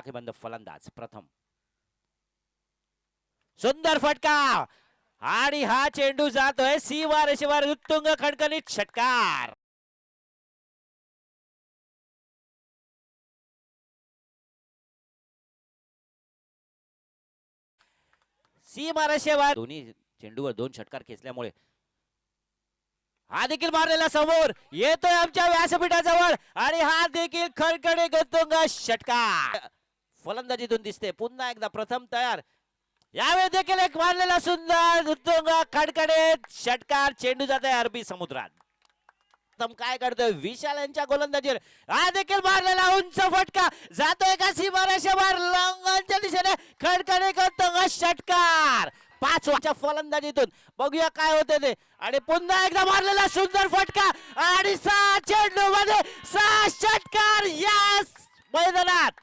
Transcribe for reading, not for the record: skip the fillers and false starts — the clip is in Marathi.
राखीबंद फलंदाज प्रथम सुंदर फटका आणि हा चेंडू जातोय सीमा रेषेवर उत्तुंग खणखणीत षटकार सीमा रेषेवर दोन्ही चेंडूवर 2 षटकार खेचल्यामुळे हा देखील मारलेला समोर येतोय आमच्या व्यासपीठाजवळ आणि हा देखील खणखणी उत्तुंग षटकार फलंदाजीतून दिसते पुन्हा एकदा प्रथम तयार यावेळी देखील एक मारलेला सुंदर उत्तुंग खणखणीत षटकार चेंडू जात आहे अरबी समुद्रात काय करतोय विशाल यांच्या गोलंदाजीवर हा देखील मारलेला उंच फटका जातोय का सीमारेषेवर लॉंगच्या दिशेने खणखणीत उत्तुंग षटकार 5 वाच्या फलंदाजीतून बघूया काय होते ते आणि पुन्हा एकदा मारलेला सुंदर फटका आणि 6 चेंडू मध्ये 6 षटकार या मैदानात